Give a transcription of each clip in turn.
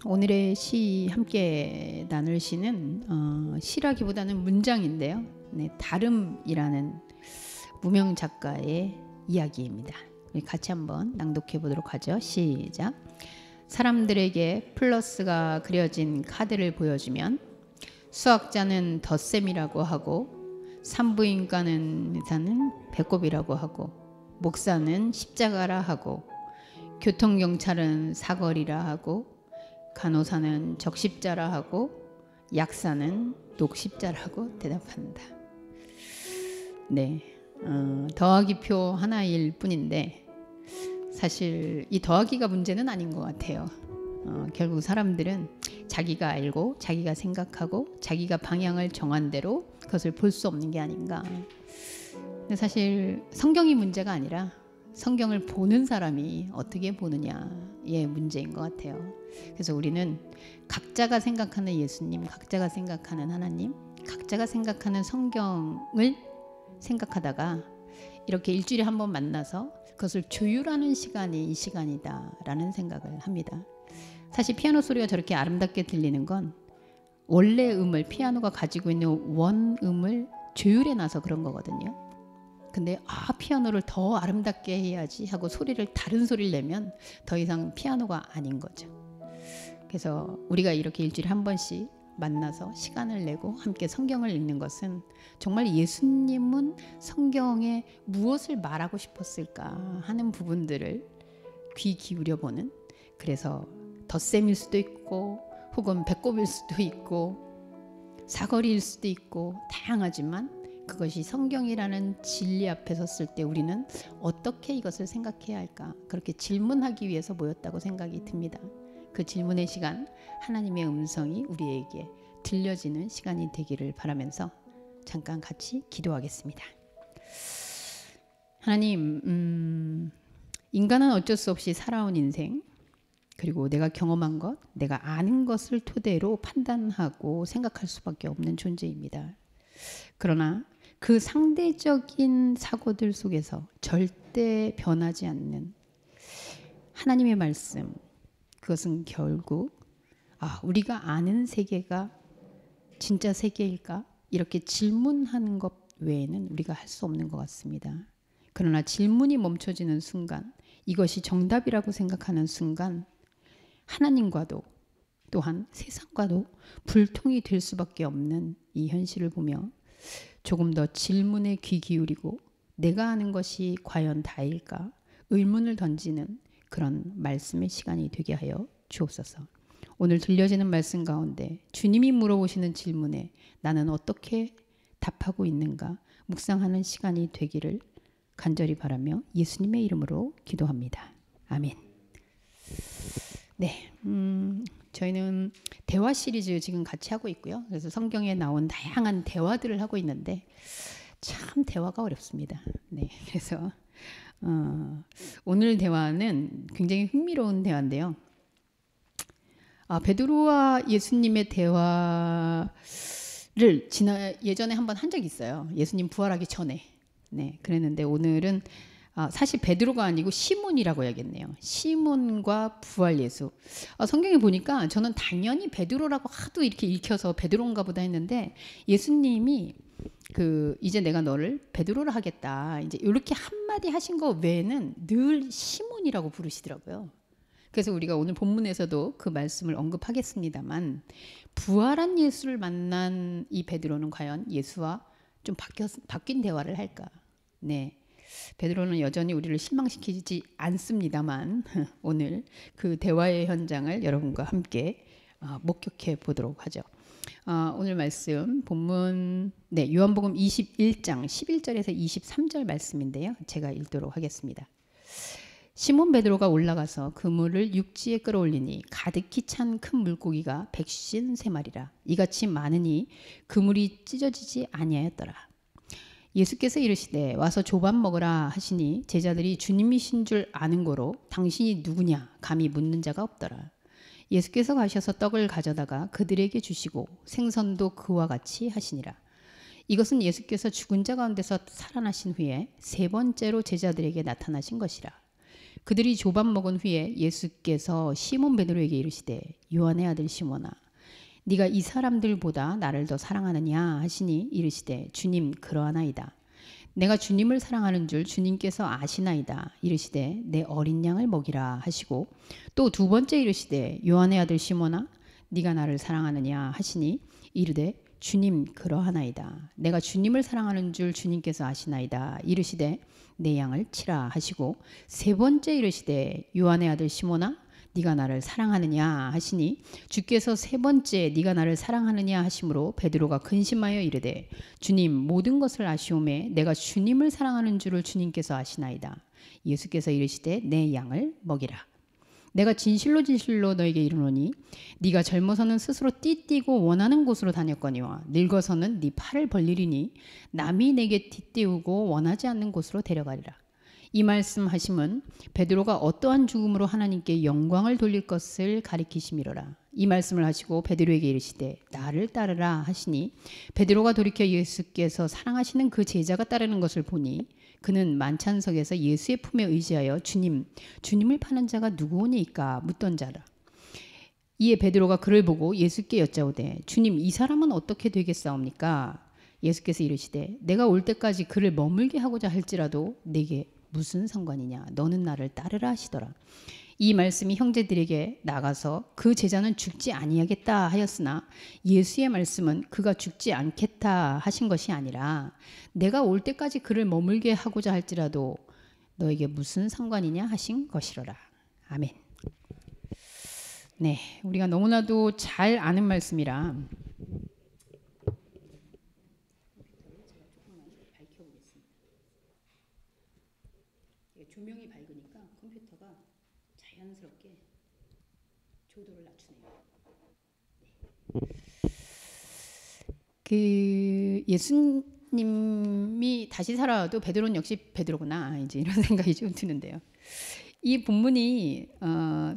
오늘의 시 함께 나눌 시는 시라기보다는 문장인데요. 네, 다름이라는 무명 작가의 이야기입니다. 우리 같이 한번 낭독해 보도록 하죠. 시작. 사람들에게 플러스가 그려진 카드를 보여주면 수학자는 덧셈이라고 하고 산부인과는 의사는 배꼽이라고 하고 목사는 십자가라 하고 교통경찰은 사거리라 하고 간호사는 적십자라 하고 약사는 녹십자라고 대답한다. 네, 더하기표 하나일 뿐인데 사실 이 더하기가 문제는 아닌 것 같아요. 결국 사람들은 자기가 알고 자기가 생각하고 자기가 방향을 정한 대로 그것을 볼 수 없는 게 아닌가. 근데 사실 성경이 문제가 아니라 성경을 보는 사람이 어떻게 보느냐의 문제인 것 같아요. 그래서 우리는 각자가 생각하는 예수님, 각자가 생각하는 하나님, 각자가 생각하는 성경을 생각하다가 이렇게 일주일에 한 번 만나서 그것을 조율하는 시간이 이 시간이다라는 생각을 합니다. 사실 피아노 소리가 저렇게 아름답게 들리는 건 원래 음을 피아노가 가지고 있는 원음을 조율해 놔서 그런 거거든요. 근데 피아노를 더 아름답게 해야지 하고 다른 소리를 내면 더 이상 피아노가 아닌 거죠. 그래서 우리가 이렇게 일주일에 한 번씩 만나서 시간을 내고 함께 성경을 읽는 것은 정말 예수님은 성경에 무엇을 말하고 싶었을까 하는 부분들을 귀 기울여 보는, 그래서 덧셈일 수도 있고 혹은 배꼽일 수도 있고 사거리일 수도 있고 다양하지만 그것이 성경이라는 진리 앞에 섰을 때 우리는 어떻게 이것을 생각해야 할까, 그렇게 질문하기 위해서 모였다고 생각이 듭니다. 그 질문의 시간, 하나님의 음성이 우리에게 들려지는 시간이 되기를 바라면서 잠깐 같이 기도하겠습니다. 하나님, 인간은 어쩔 수 없이 살아온 인생, 그리고 내가 경험한 것, 내가 아는 것을 토대로 판단하고 생각할 수밖에 없는 존재입니다. 그러나 그 상대적인 사고들 속에서 절대 변하지 않는 하나님의 말씀, 그것은 결국 우리가 아는 세계가 진짜 세계일까? 이렇게 질문하는 것 외에는 우리가 할 수 없는 것 같습니다. 그러나 질문이 멈춰지는 순간, 이것이 정답이라고 생각하는 순간 하나님과도 또한 세상과도 불통이 될 수밖에 없는 이 현실을 보며 조금 더 질문에 귀 기울이고 내가 아는 것이 과연 다일까 의문을 던지는 그런 말씀의 시간이 되게 하여 주옵소서. 오늘 들려지는 말씀 가운데 주님이 물어보시는 질문에 나는 어떻게 답하고 있는가 묵상하는 시간이 되기를 간절히 바라며 예수님의 이름으로 기도합니다. 아멘. 네, 저희는 대화 시리즈 지금 같이 하고 있고요. 그래서 성경에 나온 다양한 대화들을 하고 있는데 참 대화가 어렵습니다. 네, 그래서 오늘 대화는 굉장히 흥미로운 대화인데요. 베드로와 예수님의 대화를 예전에 한번 한 적이 있어요. 예수님 부활하기 전에. 네, 그랬는데 오늘은 사실 베드로가 아니고 시몬이라고 해야겠네요. 시몬과 부활 예수. 성경에 보니까 저는 당연히 베드로라고 하도 이렇게 읽혀서 베드로인가 보다 했는데 예수님이 이제 내가 너를 베드로라 하겠다. 이제 이렇게 한마디 하신 거 외에는 늘 시몬이라고 부르시더라고요. 그래서 우리가 오늘 본문에서도 그 말씀을 언급하겠습니다만 부활한 예수를 만난 이 베드로는 과연 예수와 좀 바뀐 대화를 할까? 네. 베드로는 여전히 우리를 실망시키지 않습니다만 오늘 그 대화의 현장을 여러분과 함께 목격해 보도록 하죠. 오늘 말씀 본문 요한복음 21장 11절에서 23절 말씀인데요. 제가 읽도록 하겠습니다. 시몬 베드로가 올라가서 그물을 육지에 끌어올리니 가득히 찬 큰 물고기가 153마리라 이같이 많으니 그물이 찢어지지 아니하였더라. 예수께서 이르시되 와서 조밥 먹으라 하시니 제자들이 주님이신 줄 아는 고로 당신이 누구냐 감히 묻는 자가 없더라. 예수께서 가셔서 떡을 가져다가 그들에게 주시고 생선도 그와 같이 하시니라. 이것은 예수께서 죽은 자 가운데서 살아나신 후에 세 번째로 제자들에게 나타나신 것이라. 그들이 조밥 먹은 후에 예수께서 시몬 베드로에게 이르시되 요한의 아들 시몬아 네가 이 사람들보다 나를 더 사랑하느냐 하시니 이르시되 주님 그러하나이다. 내가 주님을 사랑하는 줄 주님께서 아시나이다. 이르시되 내 어린 양을 먹이라 하시고 또 두 번째 이르시되 요한의 아들 시몬아 네가 나를 사랑하느냐 하시니 이르되 주님 그러하나이다. 내가 주님을 사랑하는 줄 주님께서 아시나이다. 이르시되 내 양을 치라 하시고 세 번째 이르시되 요한의 아들 시몬아 네가 나를 사랑하느냐 하시니 주께서 세 번째 네가 나를 사랑하느냐 하심으로 베드로가 근심하여 이르되 주님 모든 것을 아시오매 내가 주님을 사랑하는 줄을 주님께서 아시나이다. 예수께서 이르시되 내 양을 먹이라. 내가 진실로 진실로 너에게 이르노니 네가 젊어서는 스스로 띠띠고 원하는 곳으로 다녔거니와 늙어서는 네 팔을 벌리리니 남이 내게 띠띠우고 원하지 않는 곳으로 데려가리라. 이 말씀하심은 베드로가 어떠한 죽음으로 하나님께 영광을 돌릴 것을 가리키심이로라. 이 말씀을 하시고 베드로에게 이르시되 나를 따르라 하시니 베드로가 돌이켜 예수께서 사랑하시는 그 제자가 따르는 것을 보니 그는 만찬석에서 예수의 품에 의지하여 주님을 파는 자가 누구오니까 묻던 자라. 이에 베드로가 그를 보고 예수께 여짜오되 주님 이 사람은 어떻게 되겠사옵니까? 예수께서 이르시되 내가 올 때까지 그를 머물게 하고자 할지라도 내게 무슨 상관이냐 너는 나를 따르라 하시더라. 이 말씀이 형제들에게 나가서 그 제자는 죽지 아니하겠다 하였으나 예수의 말씀은 그가 죽지 않겠다 하신 것이 아니라 내가 올 때까지 그를 머물게 하고자 할지라도 너에게 무슨 상관이냐 하신 것이로라. 아멘. 네, 우리가 너무나도 잘 아는 말씀이라 조명이 밝으니까 컴퓨터가 자연스럽게 조도를 낮추네요. 그 예수님이 다시 살아와도 베드로는 역시 베드로구나 이제 이런 생각이 좀 드는데요. 이 본문이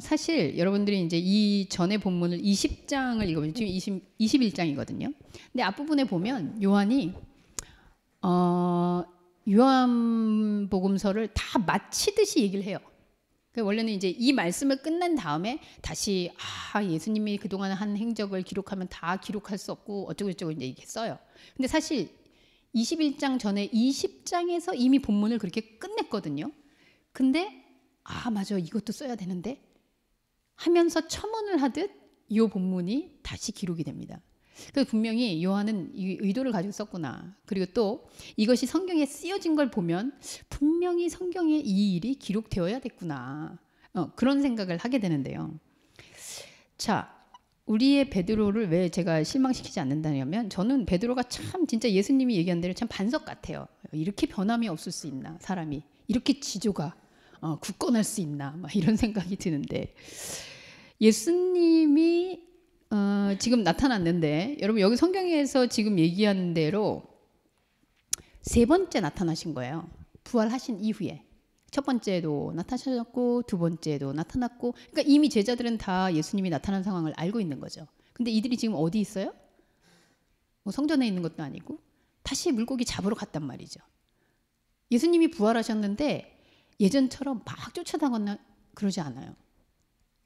사실 여러분들이 이제 이 전의 본문을 20장을 읽어보면 지금 21장이거든요. 근데 앞부분에 보면 요한이 요한복음서를 다 마치듯이 얘기를 해요. 원래는 이제 이 말씀을 끝난 다음에 다시 예수님이 그동안 한 행적을 기록하면 다 기록할 수 없고 어쩌고저쩌고 이제 이렇게 써요. 근데 사실 21장 전에 20장에서 이미 본문을 그렇게 끝냈거든요. 근데 맞아 이것도 써야 되는데 하면서 첨언을 하듯 이 본문이 다시 기록이 됩니다. 그래서 분명히 요한은 이 의도를 가지고 썼구나. 그리고 또 이것이 성경에 쓰여진 걸 보면 분명히 성경에 이 일이 기록되어야 됐구나. 그런 생각을 하게 되는데요. 자, 우리의 베드로를 왜 제가 실망시키지 않는다면 저는 베드로가 참 진짜 예수님이 얘기한 대로 참 반석 같아요. 이렇게 변함이 없을 수 있나 사람이. 이렇게 지조가 굳건할 수 있나 막 이런 생각이 드는데 예수님이 지금 나타났는데 여러분 여기 성경에서 지금 얘기하는 대로 세 번째 나타나신 거예요. 부활하신 이후에 첫 번째도 나타나셨고 두 번째도 나타났고 그러니까 이미 제자들은 다 예수님이 나타난 상황을 알고 있는 거죠. 근데 이들이 지금 어디 있어요? 뭐 성전에 있는 것도 아니고 다시 물고기 잡으러 갔단 말이죠. 예수님이 부활하셨는데 예전처럼 막 쫓아다거나 그러지 않아요.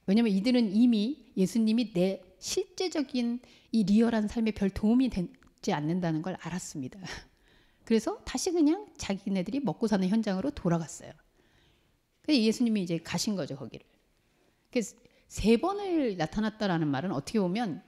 왜냐하면 이들은 이미 예수님이 내 실제적인 이 리얼한 삶에 별 도움이 되지 않는다는 걸 알았습니다. 그래서 다시 그냥 자기네들이 먹고 사는 현장으로 돌아갔어요. 그래서 예수님이 이제 가신 거죠 거기를. 그래서 세 번을 나타났다라는 말은 어떻게 보면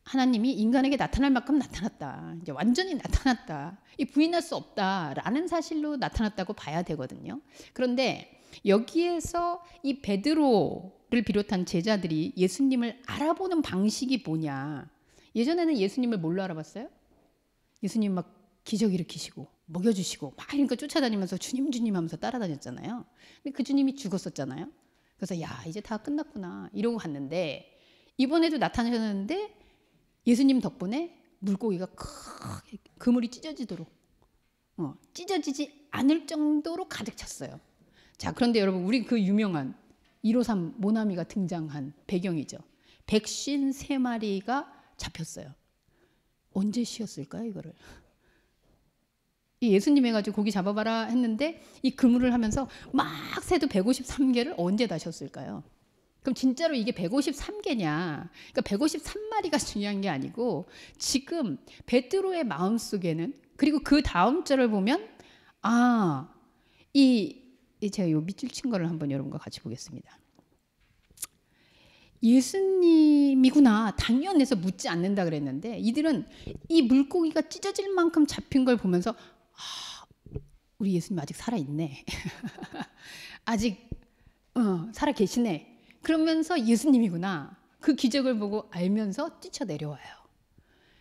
하나님이 인간에게 나타날 만큼 나타났다. 이제 완전히 나타났다. 이 부인할 수 없다라는 사실로 나타났다고 봐야 되거든요. 그런데 여기에서 이 베드로를 비롯한 제자들이 예수님을 알아보는 방식이 뭐냐. 예전에는 예수님을 뭘로 알아봤어요? 예수님 막 기적 일으키시고 먹여주시고 막 이러니까 쫓아다니면서 주님 주님 하면서 따라다녔잖아요. 근데 그 주님이 죽었었잖아요. 그래서 야 이제 다 끝났구나 이러고 갔는데 이번에도 나타나셨는데 예수님 덕분에 물고기가 크게 그물이 찢어지도록 찢어지지 않을 정도로 가득 찼어요. 자 그런데 여러분 우리 그 유명한 153 모나미가 등장한 배경이죠. 153마리가 잡혔어요. 언제 쉬었을까요 이거를? 예수님 해가지고 고기 잡아봐라 했는데 이 그물을 하면서 막 새도 153개를 언제 다셨을까요? 그럼 진짜로 이게 153개냐? 그러니까 153마리가 중요한 게 아니고 지금 베드로의 마음속에는, 그리고 그 다음 절을 보면 제가 요 밑줄 친 거를 한번 여러분과 같이 보겠습니다. 예수님이구나 당연해서 묻지 않는다 그랬는데 이들은 이 물고기가 찢어질 만큼 잡힌 걸 보면서 우리 예수님 아직 살아있네. 아직 살아 계시네. 그러면서 예수님이구나. 그 기적을 보고 알면서 뛰쳐내려와요.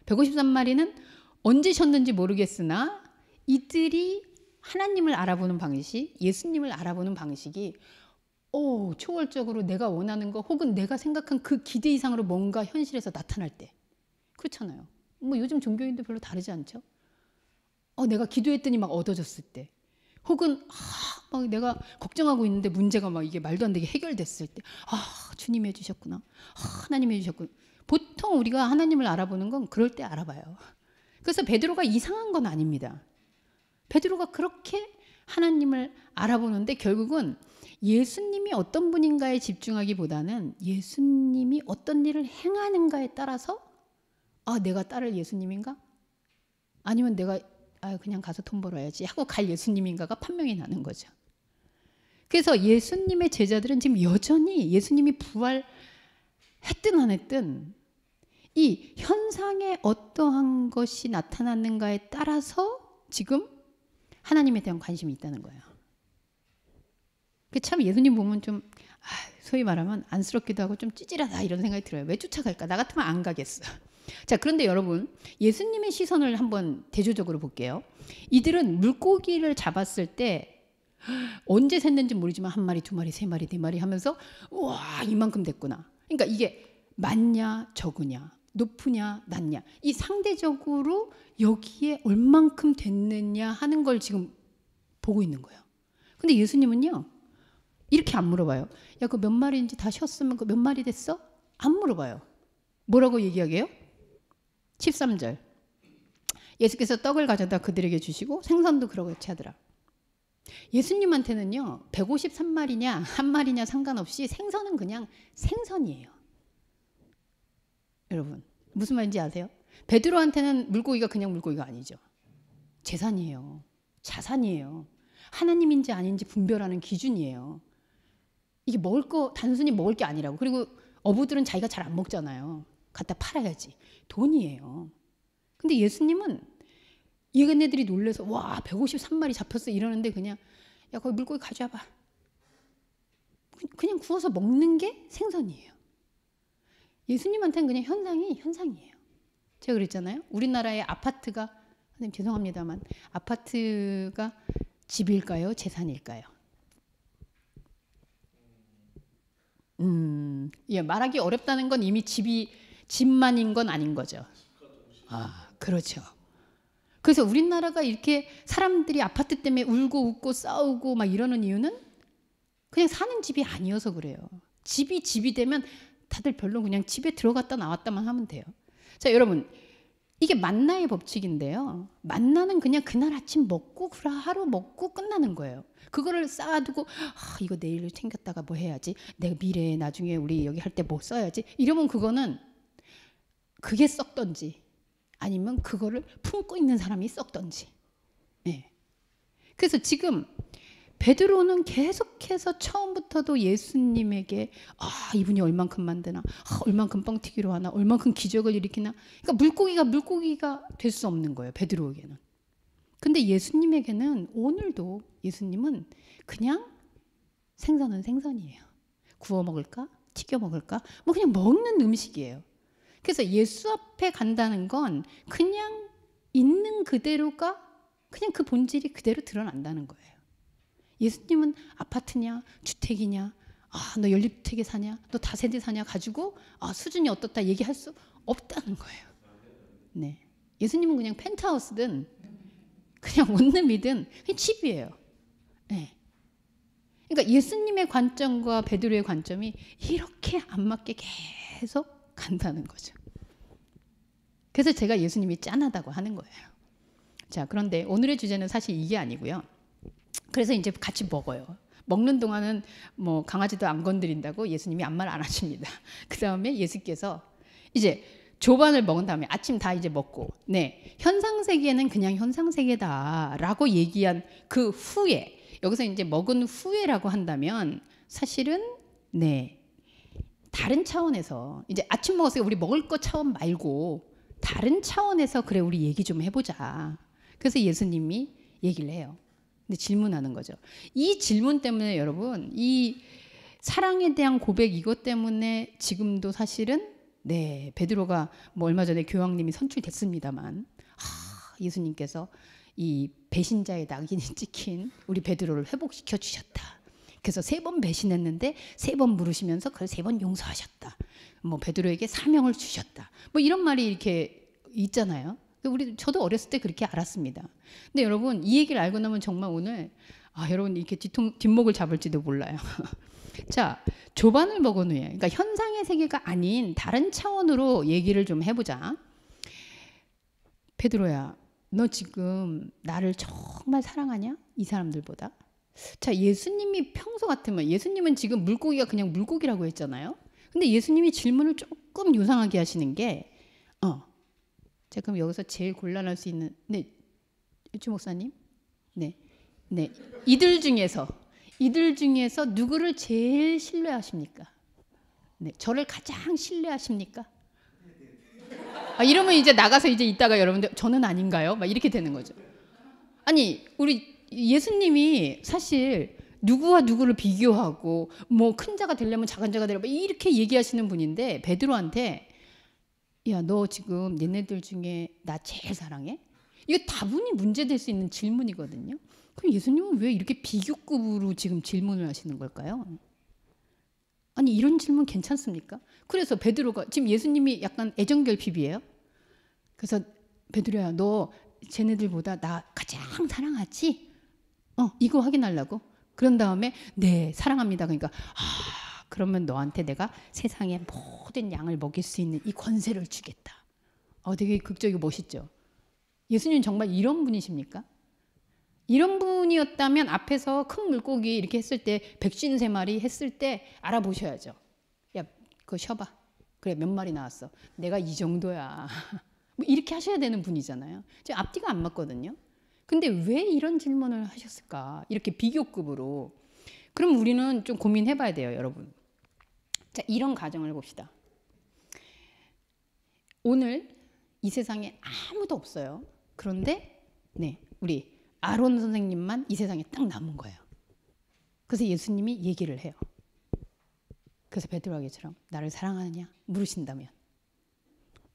153마리는 언제 셨는지 모르겠으나 이들이 하나님을 알아보는 방식, 예수님을 알아보는 방식이 초월적으로 내가 원하는 거 혹은 내가 생각한 그 기대 이상으로 뭔가 현실에서 나타날 때, 그렇잖아요. 뭐 요즘 종교인도 별로 다르지 않죠? 내가 기도했더니 막 얻어졌을 때, 혹은 막 내가 걱정하고 있는데 문제가 막 이게 말도 안 되게 해결됐을 때, 주님이 해주셨구나, 하나님이 해주셨구나. 보통 우리가 하나님을 알아보는 건 그럴 때 알아봐요. 그래서 베드로가 이상한 건 아닙니다. 베드로가 그렇게 하나님을 알아보는데 결국은 예수님이 어떤 분인가에 집중하기보다는 예수님이 어떤 일을 행하는가에 따라서 내가 따를 예수님인가? 아니면 내가 그냥 가서 돈 벌어야지 하고 갈 예수님인가가 판명이 나는 거죠. 그래서 예수님의 제자들은 지금 여전히 예수님이 부활했든 안 했든 이 현상에 어떠한 것이 나타났는가에 따라서 지금 하나님에 대한 관심이 있다는 거예요. 참 예수님 보면 좀 소위 말하면 안쓰럽기도 하고 좀 찌질하다 이런 생각이 들어요. 왜 쫓아갈까? 나 같으면 안 가겠어. 자, 그런데 여러분 예수님의 시선을 한번 대조적으로 볼게요. 이들은 물고기를 잡았을 때 언제 샜는지 모르지만 한 마리, 두 마리, 세 마리, 네 마리 하면서 우와 이만큼 됐구나. 그러니까 이게 많냐 적으냐, 높으냐 낮냐, 이 상대적으로 여기에 얼만큼 됐느냐 하는 걸 지금 보고 있는 거예요. 근데 예수님은요 이렇게 안 물어봐요. 야, 그 몇 마리인지 다 쉬었으면 그 몇 마리 됐어? 안 물어봐요. 뭐라고 얘기하게요? 13절. 예수께서 떡을 가져다 그들에게 주시고 생선도 그렇게 하더라. 예수님한테는요 153마리냐 한 마리냐 상관없이 생선은 그냥 생선이에요. 여러분 무슨 말인지 아세요? 베드로한테는 물고기가 그냥 물고기가 아니죠. 재산이에요. 자산이에요. 하나님인지 아닌지 분별하는 기준이에요. 이게 먹을 거 단순히 먹을 게 아니라고. 그리고 어부들은 자기가 잘 안 먹잖아요. 갖다 팔아야지. 돈이에요. 근데 예수님은 얘네들이 놀래서 와 153마리 잡혔어 이러는데 그냥 야 거기 물고기 가져와봐. 그냥 구워서 먹는 게 생선이에요. 예수님한테는 그냥 현상이에요. 제가 그랬잖아요. 우리나라의 아파트가, 선생님 죄송합니다만 아파트가 집일까요? 재산일까요? 말하기 어렵다는 건 이미 집만인 건 아닌 거죠. 그렇죠. 그래서 우리나라가 이렇게 사람들이 아파트 때문에 울고 웃고 싸우고 막 이러는 이유는 그냥 사는 집이 아니어서 그래요. 집이 되면 다들 별로 그냥 집에 들어갔다 나왔다만 하면 돼요. 자, 여러분 이게 만나의 법칙인데요. 만나는 그냥 그날 아침 먹고 하루 먹고 끝나는 거예요. 그거를 쌓아두고 이거 내일 챙겼다가 뭐 해야지, 내가 미래에 나중에 우리 여기 할 때 뭐 써야지 이러면 그거는 그게 썩던지 아니면 그거를 품고 있는 사람이 썩던지. 네. 그래서 지금 베드로는 계속해서 처음부터도 예수님에게 이분이 얼만큼 만드나, 얼만큼 뻥튀기로 하나, 얼만큼 기적을 일으키나. 그러니까 물고기가 될 수 없는 거예요. 베드로에게는. 근데 예수님에게는 오늘도 예수님은 그냥 생선은 생선이에요. 구워 먹을까? 튀겨 먹을까? 뭐 그냥 먹는 음식이에요. 그래서 예수 앞에 간다는 건 그냥 있는 그대로가 그냥 그 본질이 그대로 드러난다는 거예요. 예수님은 아파트냐 주택이냐 너 연립주택에 사냐 너 다세대 사냐 가지고 수준이 어떻다 얘기할 수 없다는 거예요. 네. 예수님은 그냥 펜트하우스든 그냥 원룸이든 그냥 집이에요. 네. 그러니까 예수님의 관점과 베드로의 관점이 이렇게 안 맞게 계속 간다는 거죠. 그래서 제가 예수님이 짠하다고 하는 거예요. 자, 그런데 오늘의 주제는 사실 이게 아니고요. 그래서 이제 같이 먹어요. 먹는 동안은 뭐 강아지도 안 건드린다고 예수님이 아무 말 안 하십니다. 그 다음에 예수께서 이제 조반을 먹은 다음에 아침 다 이제 먹고, 네, 현상세계는 그냥 현상세계다라고 얘기한 그 후에, 여기서 이제 먹은 후에라고 한다면 사실은 네, 다른 차원에서 이제 아침 먹었으니까 우리 먹을 것 차원 말고 다른 차원에서 그래 우리 얘기 좀 해보자. 그래서 예수님이 얘기를 해요. 근데 질문하는 거죠. 이 질문 때문에 여러분, 이 사랑에 대한 고백 이것 때문에 지금도 사실은 네, 베드로가 뭐 얼마 전에 교황님이 선출됐습니다만 예수님께서 이 배신자의 낙인이 찍힌 우리 베드로를 회복시켜 주셨다. 그래서 3번 배신했는데 3번 물으시면서 그걸 3번 용서하셨다. 뭐 베드로에게 사명을 주셨다. 뭐 이런 말이 이렇게 있잖아요. 저도 어렸을 때 그렇게 알았습니다. 근데 여러분 이 얘기를 알고 나면 정말 오늘 여러분 이렇게 뒷목을 잡을지도 몰라요. 자, 조반을 먹은 후에, 그러니까 현상의 세계가 아닌 다른 차원으로 얘기를 좀 해보자. 베드로야, 너 지금 나를 정말 사랑하냐? 이 사람들보다? 자, 예수님이 평소 같으면, 예수님은 지금 물고기가 그냥 물고기라고 했잖아요. 근데 예수님이 질문을 조금 요상하게 하시는 게, 자, 그럼 여기서 제일 곤란할 수 있는, 네, 주 목사님, 네, 이들 중에서 누구를 제일 신뢰하십니까? 네, 저를 가장 신뢰하십니까? 이러면 이제 나가서 이제 이따가 여러분들 저는 아닌가요? 막 이렇게 되는 거죠. 아니, 우리 예수님이 사실 누구와 누구를 비교하고 뭐 큰 자가 되려면 작은 자가 되려면 이렇게 얘기하시는 분인데 베드로한테 야, 너 지금 얘네들 중에 나 제일 사랑해? 이거 다분히 문제될 수 있는 질문이거든요. 그럼 예수님은 왜 이렇게 비교급으로 지금 질문을 하시는 걸까요? 아니 이런 질문 괜찮습니까? 그래서 베드로가 지금 예수님이 약간 애정결핍이에요. 그래서 베드로야, 너 쟤네들보다 나 가장 사랑하지? 이거 확인하려고? 그런 다음에 네, 사랑합니다. 그러니까 그러면 너한테 내가 세상의 모든 양을 먹일 수 있는 이 권세를 주겠다. 되게 극적이고 멋있죠. 예수님 정말 이런 분이십니까? 이런 분이었다면 앞에서 큰 물고기 이렇게 했을 때 153마리 했을 때 알아보셔야죠. 야, 그거 쉬어봐. 그래, 몇 마리 나왔어. 내가 이 정도야. 뭐 이렇게 하셔야 되는 분이잖아요. 지금 앞뒤가 안 맞거든요. 근데 왜 이런 질문을 하셨을까? 이렇게 비교급으로. 그럼 우리는 좀 고민해봐야 돼요, 여러분. 자, 이런 가정을 봅시다. 오늘 이 세상에 아무도 없어요. 그런데 네, 우리 아론 선생님만 이 세상에 딱 남은 거예요. 그래서 예수님이 얘기를 해요. 그래서 베드로에게처럼 나를 사랑하느냐 물으신다면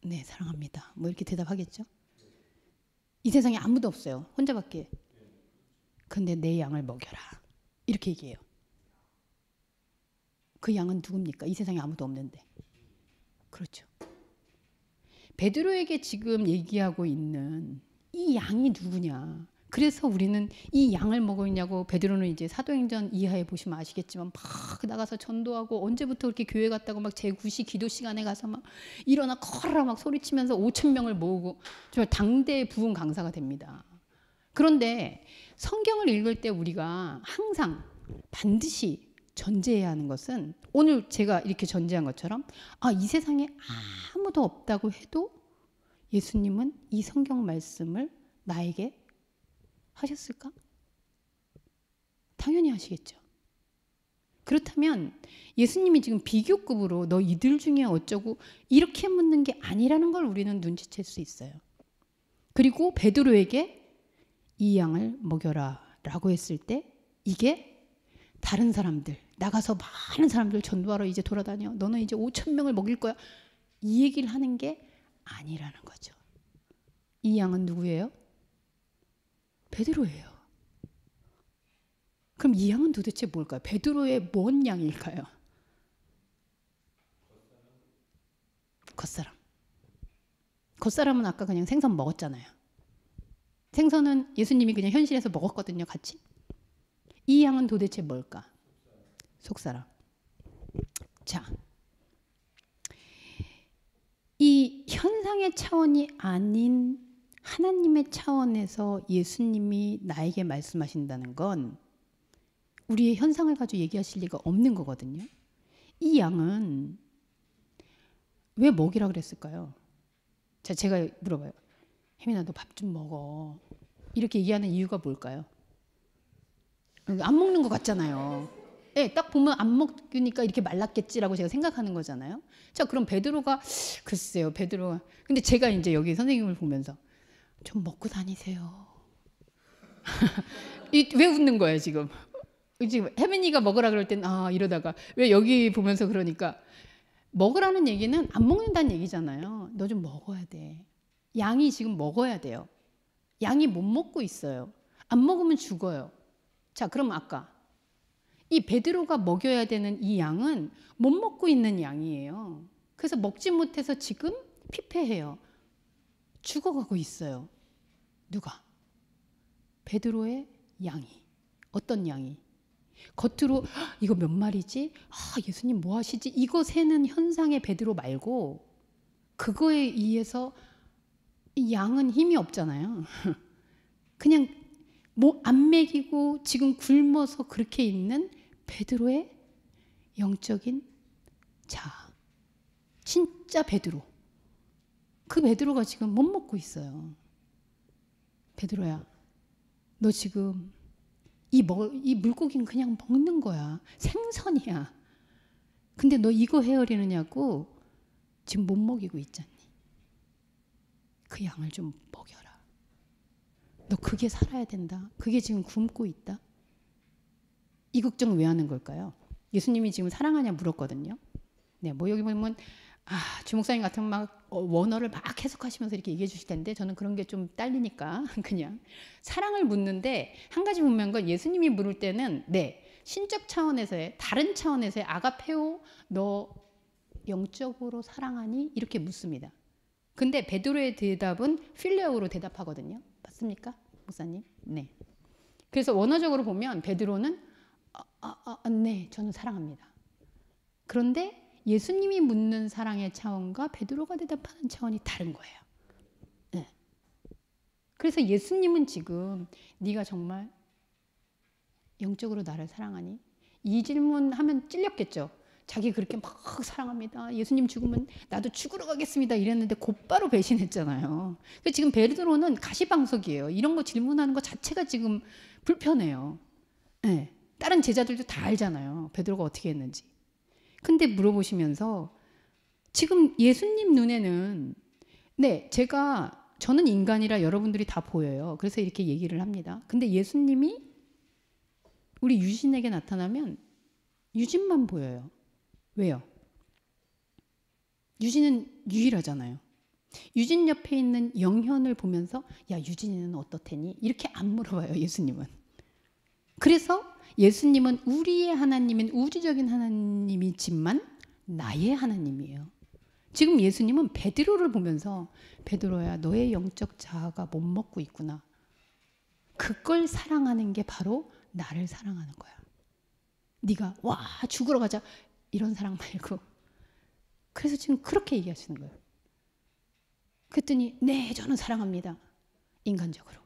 네, 사랑합니다. 뭐 이렇게 대답하겠죠. 이 세상에 아무도 없어요. 혼자밖에. 근데 내 양을 먹여라. 이렇게 얘기해요. 그 양은 누굽니까? 이 세상에 아무도 없는데. 그렇죠. 베드로에게 지금 얘기하고 있는 이 양이 누구냐. 그래서 우리는 이 양을 먹었냐고. 베드로는 이제 사도행전 이하에 보시면 아시겠지만 막 나가서 전도하고 언제부터 그렇게 교회 갔다고 막 제9시 기도 시간에 가서 막 일어나 커라 막 소리치면서 5,000명을 모으고 정말 당대 부흥 강사가 됩니다. 그런데 성경을 읽을 때 우리가 항상 반드시 전제해야 하는 것은 오늘 제가 이렇게 전제한 것처럼 이 세상에 아무도 없다고 해도 예수님은 이 성경 말씀을 나에게 하셨을까? 당연히 하시겠죠. 그렇다면 예수님이 지금 비교급으로 너 이들 중에 어쩌고 이렇게 묻는 게 아니라는 걸 우리는 눈치챌 수 있어요. 그리고 베드로에게 이 양을 먹여라 라고 했을 때 이게 다른 사람들, 나가서 많은 사람들 전도하러 이제 돌아다녀. 너는 이제 5,000명을 먹일 거야. 이 얘기를 하는 게 아니라는 거죠. 이 양은 누구예요? 베드로예요. 그럼 이 양은 도대체 뭘까요? 베드로의 뭔 양일까요? 겉사람. 겉사람은 아까 그냥 생선 먹었잖아요. 생선은 예수님이 그냥 현실에서 먹었거든요, 같이. 이 양은 도대체 뭘까? 속사람. 자, 이 현상의 차원이 아닌 하나님의 차원에서 예수님이 나에게 말씀하신다는 건 우리의 현상을 가지고 얘기하실 리가 없는 거거든요. 이 양은 왜 먹이라 그랬을까요? 자, 제가 물어봐요. 혜민아, 너 밥 좀 먹어. 이렇게 얘기하는 이유가 뭘까요? 안 먹는 것 같잖아요. 네, 딱 보면 안 먹으니까 이렇게 말랐겠지라고 제가 생각하는 거잖아요. 자, 그럼 베드로가 글쎄요, 베드로가 근데 제가 이제 여기 선생님을 보면서 좀 먹고 다니세요. 왜 웃는 거예요 지금? 지금 혜민이가 먹으라 그럴 땐 이러다가 왜 여기 보면서 그러니까 먹으라는 얘기는 안 먹는다는 얘기잖아요. 너 좀 먹어야 돼. 양이 지금 먹어야 돼요. 양이 못 먹고 있어요. 안 먹으면 죽어요. 자, 그럼 아까 이 베드로가 먹여야 되는 이 양은 못 먹고 있는 양이에요. 그래서 먹지 못해서 지금 피폐해요. 죽어가고 있어요. 누가? 베드로의 양이. 어떤 양이? 겉으로 이거 몇 마리지? 예수님 뭐 하시지? 이거 세는 현상의 베드로 말고 그거에 의해서 이 양은 힘이 없잖아요. 그냥 뭐 안 먹이고 지금 굶어서 그렇게 있는 베드로의 영적인 자아. 진짜 베드로. 그 베드로가 지금 못 먹고 있어요. 베드로야, 너 지금 이 물고기는 그냥 먹는 거야. 생선이야. 근데 너 이거 헤아리느냐고 지금 못 먹이고 있잖니. 그 양을 좀 먹여라. 너 그게 살아야 된다. 그게 지금 굶고 있다. 이 걱정 왜 하는 걸까요? 예수님이 지금 사랑하냐 물었거든요. 네, 뭐 여기 보면 주목사님 같으면 막 원어를 막 해석하시면서 이렇게 얘기해 주실 텐데 저는 그런 게 좀 딸리니까 그냥 사랑을 묻는데 한 가지 분명한 건 예수님이 물을 때는 신적 차원에서의 다른 차원에서의 아가페오 너 영적으로 사랑하니? 이렇게 묻습니다. 근데 베드로의 대답은 필레오로 대답하거든요. 맞습니까? 목사님? 네. 그래서 원어적으로 보면 베드로는 네, 저는 사랑합니다. 그런데 예수님이 묻는 사랑의 차원과 베드로가 대답하는 차원이 다른 거예요. 네. 그래서 예수님은 지금 네가 정말 영적으로 나를 사랑하니? 이 질문하면 찔렸겠죠. 자기 그렇게 막 사랑합니다. 예수님 죽으면 나도 죽으러 가겠습니다. 이랬는데 곧바로 배신했잖아요. 지금 베드로는 가시방석이에요. 이런 거 질문하는 거 자체가 지금 불편해요. 네. 다른 제자들도 다 알잖아요. 베드로가 어떻게 했는지. 근데 물어보시면서 지금 예수님 눈에는 저는 인간이라 여러분들이 다 보여요. 그래서 이렇게 얘기를 합니다. 근데 예수님이 우리 유진에게 나타나면 유진만 보여요. 왜요? 유진은 유일하잖아요. 유진 옆에 있는 영현을 보면서 야, 유진이는 어떻대니? 이렇게 안 물어봐요, 예수님은. 그래서 예수님은 우리의 하나님인 우주적인 하나님이지만 나의 하나님이에요. 지금 예수님은 베드로를 보면서 베드로야, 너의 영적 자아가 못 먹고 있구나. 그걸 사랑하는 게 바로 나를 사랑하는 거야. 네가 와 죽으러 가자 이런 사랑 말고. 그래서 지금 그렇게 얘기하시는 거예요. 그랬더니 네, 저는 사랑합니다. 인간적으로.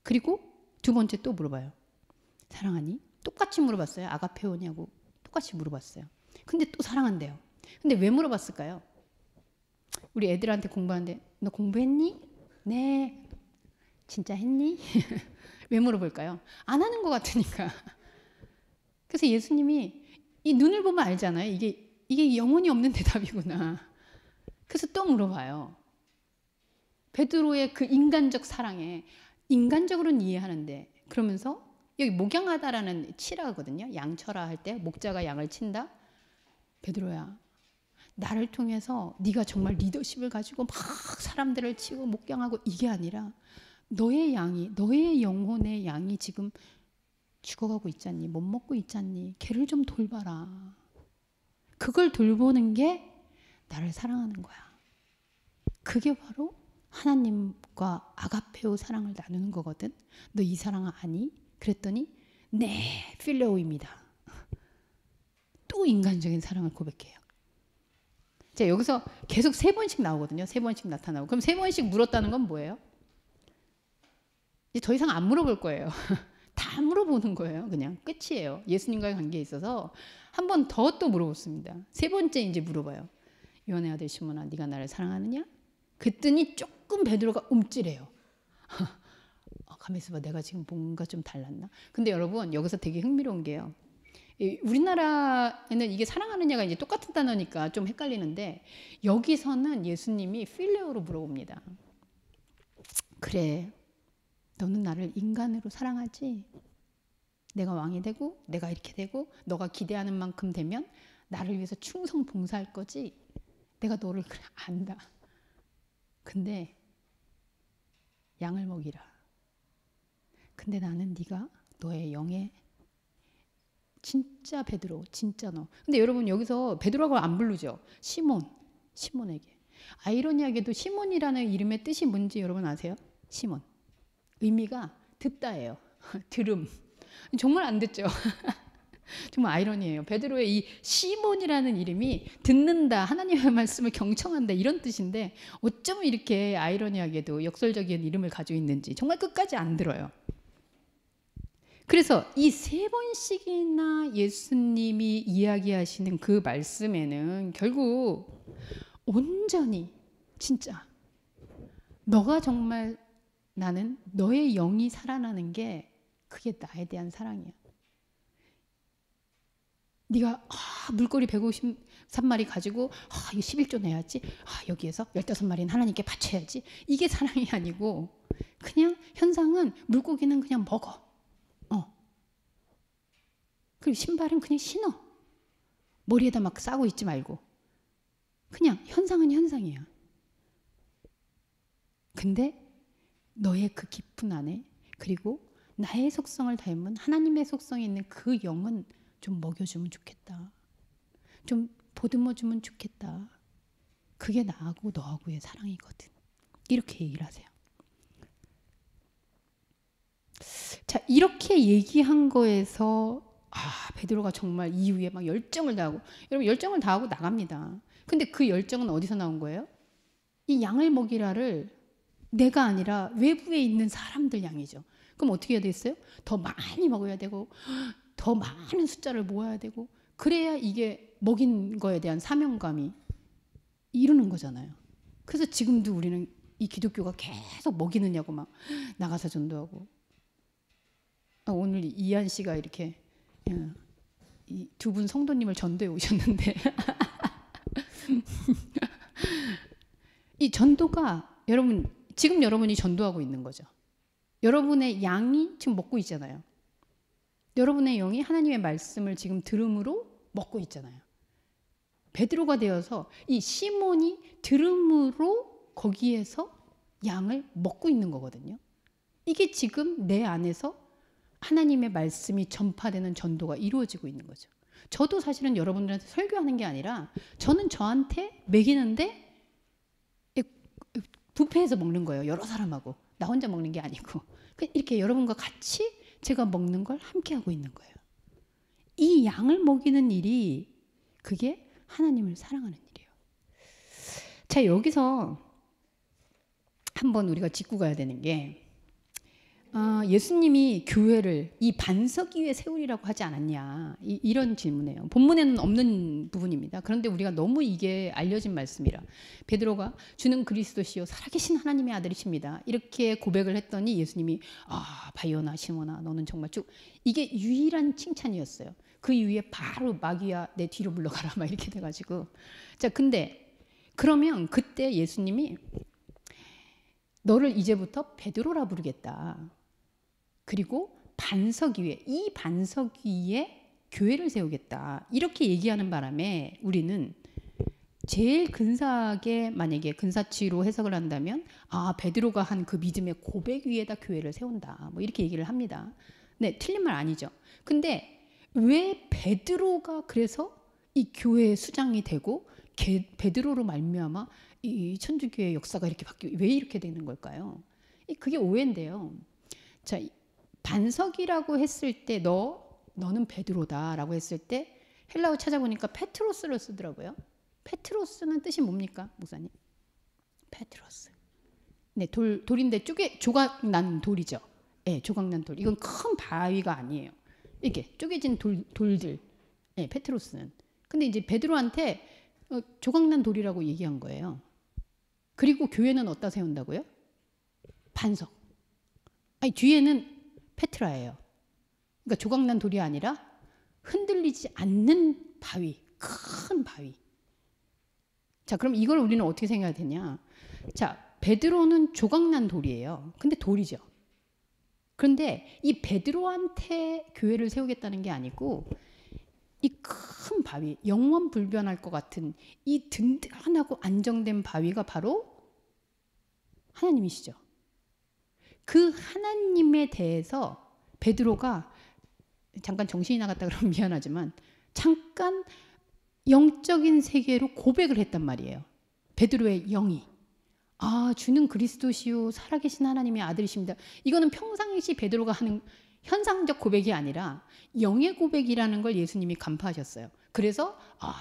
그리고 두 번째 또 물어봐요. 사랑하니? 똑같이 물어봤어요. 아가페오냐고 똑같이 물어봤어요. 근데 또 사랑한대요. 근데 왜 물어봤을까요? 우리 애들한테 공부하는데 너 공부했니? 네. 진짜 했니? 왜 물어볼까요? 안 하는 것 같으니까. 그래서 예수님이 이 눈을 보면 알잖아요. 이게 영혼이 없는 대답이구나. 그래서 또 물어봐요. 베드로의 그 인간적 사랑에 인간적으로는 이해하는데 그러면서 여기 목양하다라는 치라거든요. 양쳐라 할 때 목자가 양을 친다. 베드로야, 나를 통해서 네가 정말 리더십을 가지고 막 사람들을 치고 목양하고 이게 아니라 너의 양이, 너의 영혼의 양이 지금 죽어가고 있잖니, 못 먹고 있잖니, 걔를 좀 돌봐라. 그걸 돌보는 게 나를 사랑하는 거야. 그게 바로 하나님과 아가페오 사랑을 나누는 거거든. 너 이 사랑 아니? 그랬더니 네, 필레오입니다. 또 인간적인 사랑을 고백해요. 자, 여기서 계속 3번씩 나오거든요. 3번씩 나타나고. 그럼 3번씩 물었다는 건 뭐예요? 이제 더 이상 안 물어볼 거예요. 다 물어보는 거예요. 그냥 끝이에요. 예수님과의 관계에 있어서 한 번 더 또 물어봤습니다. 3번째 이제 물어봐요. 요한의 아들 시몬아, 네가 나를 사랑하느냐? 그랬더니 조금 베드로가 움찔해요. 가만히 있어봐. 내가 지금 뭔가 좀 달랐나? 근데 여러분 여기서 되게 흥미로운 게요. 우리나라에는 이게 사랑하느냐가 이제 똑같은 단어니까 좀 헷갈리는데 여기서는 예수님이 필레오로 물어봅니다. 그래, 너는 나를 인간으로 사랑하지? 내가 왕이 되고 내가 이렇게 되고 너가 기대하는 만큼 되면 나를 위해서 충성 봉사할 거지? 내가 너를 그래 안다. 근데 양을 먹이라. 근데 나는 네가 너의 영의 진짜 베드로, 진짜 너. 근데 여러분 여기서 베드로라고 안 부르죠. 시몬에게. 아이러니하게도 시몬이라는 이름의 뜻이 뭔지 여러분 아세요? 시몬. 의미가 듣다예요. 들음. 정말 안 듣죠. 정말 아이러니해요. 베드로의 이 시몬이라는 이름이 듣는다, 하나님의 말씀을 경청한다 이런 뜻인데 어쩌면 이렇게 아이러니하게도 역설적인 이름을 가지고 있는지 정말 끝까지 안 들어요. 그래서 이 3번씩이나 예수님이 이야기하시는 그 말씀에는 결국 온전히 진짜 너가 정말 나는 너의 영이 살아나는 게 그게 나에 대한 사랑이야. 네가 물고기 153마리 가지고 이거 11조 내야지. 여기에서 15마리는 하나님께 바쳐야지. 이게 사랑이 아니고 그냥 현상은 물고기는 그냥 먹어. 그리고 신발은 그냥 신어. 머리에다 막 싸고 있지 말고. 그냥 현상은 현상이야. 근데 너의 그 깊은 안에 그리고 나의 속성을 닮은 하나님의 속성이 있는 그 영은 좀 먹여주면 좋겠다. 좀 보듬어주면 좋겠다. 그게 나하고 너하고의 사랑이거든. 이렇게 얘기를 하세요. 자, 이렇게 얘기한 거에서 베드로가 정말 이후에 막 열정을 다하고, 여러분 열정을 다하고 나갑니다. 근데 그 열정은 어디서 나온 거예요? 이 양을 먹이라를 내가 아니라 외부에 있는 사람들 양이죠. 그럼 어떻게 해야 되겠어요? 더 많이 먹어야 되고 더 많은 숫자를 모아야 되고 그래야 이게 먹인 거에 대한 사명감이 이루는 거잖아요. 그래서 지금도 우리는 이 기독교가 계속 먹이느냐고 막 나가서 전도하고 오늘 이한 씨가 이렇게 이 두 분 성도님을 전도해 오셨는데 이 전도가 여러분 지금 여러분이 전도하고 있는 거죠. 여러분의 양이 지금 먹고 있잖아요. 여러분의 영이 하나님의 말씀을 지금 들음으로 먹고 있잖아요. 베드로가 되어서 이 시몬이 들음으로 거기에서 양을 먹고 있는 거거든요. 이게 지금 내 안에서 하나님의 말씀이 전파되는 전도가 이루어지고 있는 거죠. 저도 사실은 여러분들한테 설교하는 게 아니라 저는 저한테 먹이는데 뷔페에서 먹는 거예요. 여러 사람하고. 나 혼자 먹는 게 아니고. 이렇게 여러분과 같이 제가 먹는 걸 함께 하고 있는 거예요. 이 양을 먹이는 일이 그게 하나님을 사랑하는 일이에요. 자, 여기서 한번 우리가 짚고 가야 되는 게 예수님이 교회를 이 반석 위에 세우리라고 하지 않았냐 이런 질문이에요. 본문에는 없는 부분입니다. 그런데 우리가 너무 이게 알려진 말씀이라 베드로가 주는 그리스도시요 살아계신 하나님의 아들이십니다. 이렇게 고백을 했더니 예수님이 바요나 시몬아 너는 정말 쭉 이게 유일한 칭찬이었어요. 그 이후에 바로 마귀야 내 뒤로 물러가라 막 이렇게 돼가지고 자 근데 그러면 그때 예수님이 너를 이제부터 베드로라 부르겠다. 그리고 반석 위에 이 반석 위에 교회를 세우겠다. 이렇게 얘기하는 바람에 우리는 제일 근사하게 만약에 근사치로 해석을 한다면 베드로가 한 그 믿음의 고백 위에다 교회를 세운다. 뭐 이렇게 얘기를 합니다. 네, 틀린 말 아니죠. 근데 왜 베드로가 그래서 이 교회의 수장이 되고 베드로로 말미암아 이 천주교의 역사가 이렇게 바뀌고 왜 이렇게 되는 걸까요? 그게 오해인데요. 자, 반석이라고 했을 때 너는 베드로다라고 했을 때 헬라어 찾아보니까 페트로스를 쓰더라고요. 페트로스는 뜻이 뭡니까, 목사님? 페트로스. 네, 돌인데 조각난 돌이죠. 네, 조각난 돌. 이건 큰 바위가 아니에요. 이렇게 쪼개진 돌들. 네, 페트로스는. 근데 이제 베드로한테 조각난 돌이라고 얘기한 거예요. 그리고 교회는 어디다 세운다고요? 반석. 아니, 뒤에는 페트라예요. 그러니까 조각난 돌이 아니라 흔들리지 않는 바위, 큰 바위. 자, 그럼 이걸 우리는 어떻게 생각해야 되냐? 자, 베드로는 조각난 돌이에요. 근데 돌이죠. 그런데 이 베드로한테 교회를 세우겠다는 게 아니고 이 큰 바위, 영원 불변할 것 같은 이 든든하고 안정된 바위가 바로 하나님이시죠. 그 하나님에 대해서 베드로가 잠깐 정신이 나갔다 그러면 미안하지만 잠깐 영적인 세계로 고백을 했단 말이에요. 베드로의 영이. 아, 주는 그리스도시요 살아계신 하나님의 아들이십니다. 이거는 평상시 베드로가 하는 현상적 고백이 아니라 영의 고백이라는 걸 예수님이 간파하셨어요. 그래서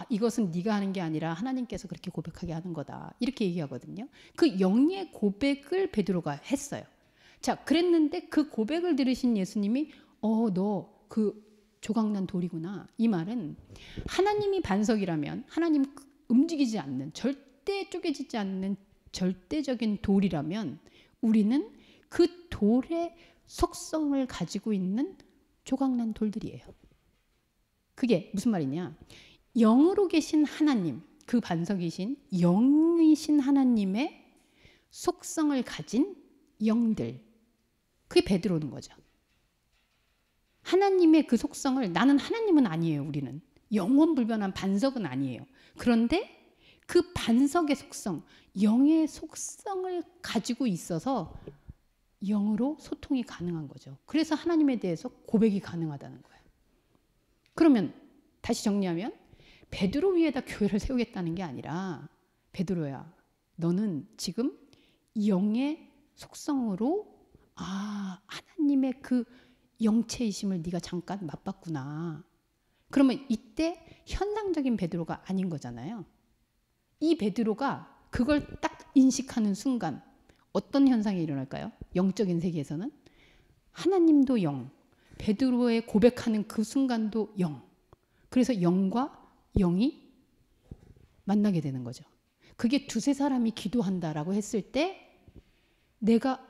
이것은 네가 하는 게 아니라 하나님께서 그렇게 고백하게 하는 거다. 이렇게 얘기하거든요. 그 영의 고백을 베드로가 했어요. 자, 그랬는데 그 고백을 들으신 예수님이 너 그 조각난 돌이구나. 이 말은 하나님이 반석이라면 하나님 움직이지 않는 절대 쪼개지지 않는 절대적인 돌이라면 우리는 그 돌의 속성을 가지고 있는 조각난 돌들이에요. 그게 무슨 말이냐? 영으로 계신 하나님, 그 반석이신 영이신 하나님의 속성을 가진 영들. 그게 베드로는 거죠. 하나님의 그 속성을 나는 하나님은 아니에요. 우리는 영원불변한 반석은 아니에요. 그런데 그 반석의 속성, 영의 속성을 가지고 있어서 영으로 소통이 가능한 거죠. 그래서 하나님에 대해서 고백이 가능하다는 거예요. 그러면 다시 정리하면 베드로 위에다 교회를 세우겠다는 게 아니라 베드로야, 너는 지금 영의 속성으로 하나님의 그 영체이심을 네가 잠깐 맛봤구나. 그러면 이때 현상적인 베드로가 아닌 거잖아요. 이 베드로가 그걸 딱 인식하는 순간 어떤 현상이 일어날까요? 영적인 세계에서는 하나님도 영, 베드로의 고백하는 그 순간도 영. 그래서 영과 영이 만나게 되는 거죠. 그게 두세 사람이 기도한다라고 했을 때 내가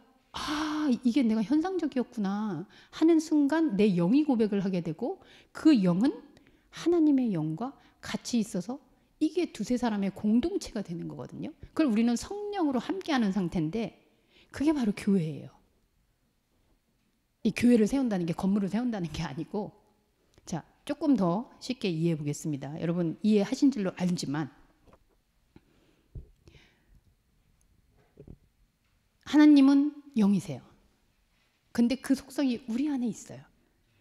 이게 내가 현상적이었구나 하는 순간 내 영이 고백을 하게 되고 그 영은 하나님의 영과 같이 있어서 이게 두세 사람의 공동체가 되는 거거든요. 그걸 우리는 성령으로 함께하는 상태인데 그게 바로 교회예요. 이 교회를 세운다는 게 건물을 세운다는 게 아니고, 자, 조금 더 쉽게 이해해 보겠습니다. 여러분 이해하신 줄로 알지만 하나님은 영이세요. 근데 그 속성이 우리 안에 있어요.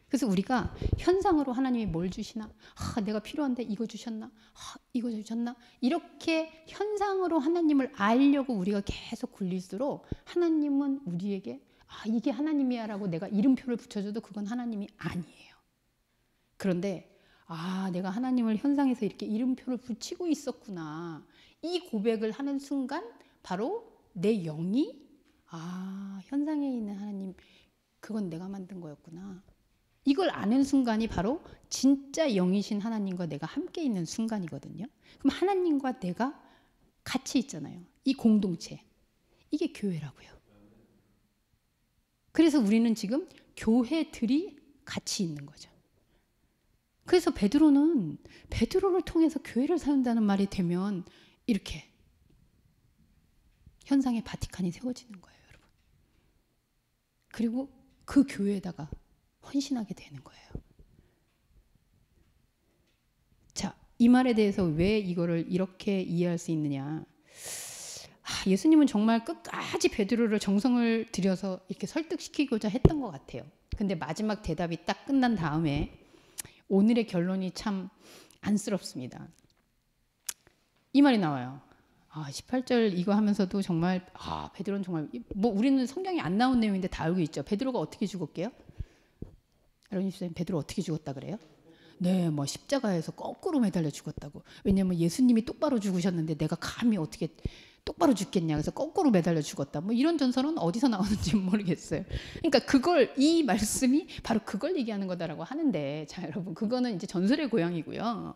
그래서 우리가 현상으로 하나님이 뭘 주시나? 내가 필요한데 이거 주셨나? 이거 주셨나? 이렇게 현상으로 하나님을 알려고 우리가 계속 굴릴수록 하나님은 우리에게 이게 하나님이야 라고 내가 이름표를 붙여줘도 그건 하나님이 아니에요. 그런데 내가 하나님을 현상에서 이렇게 이름표를 붙이고 있었구나. 이 고백을 하는 순간 바로 내 영이 현상에 있는 하나님 그건 내가 만든 거였구나. 이걸 아는 순간이 바로 진짜 영이신 하나님과 내가 함께 있는 순간이거든요. 그럼 하나님과 내가 같이 있잖아요. 이 공동체. 이게 교회라고요. 그래서 우리는 지금 교회들이 같이 있는 거죠. 그래서 베드로를 통해서 교회를 세운다는 말이 되면 이렇게 현상의 바티칸이 세워지는 거예요, 여러분. 그리고 그 교회에다가 헌신하게 되는 거예요. 자, 이 말에 대해서 왜 이거를 이렇게 이해할 수 있느냐? 예수님은 정말 끝까지 베드로를 정성을 들여서 이렇게 설득시키고자 했던 것 같아요. 근데 마지막 대답이 딱 끝난 다음에 오늘의 결론이 참 안쓰럽습니다. 이 말이 나와요. 18절 이거 하면서도 정말 베드로는 정말 우리는 성경에 안 나온 내용인데 다 알고 있죠. 베드로가 어떻게 죽었게요? 여러분 베드로 어떻게 죽었다 그래요? 네, 뭐 십자가에서 거꾸로 매달려 죽었다고. 왜냐면 예수님이 똑바로 죽으셨는데 내가 감히 어떻게 똑바로 죽겠냐. 그래서 거꾸로 매달려 죽었다. 뭐 이런 전설은 어디서 나오는지 모르겠어요. 그러니까 그걸, 이 말씀이 바로 그걸 얘기하는 거다라고 하는데, 자 여러분, 그거는 이제 전설의 고향이고요.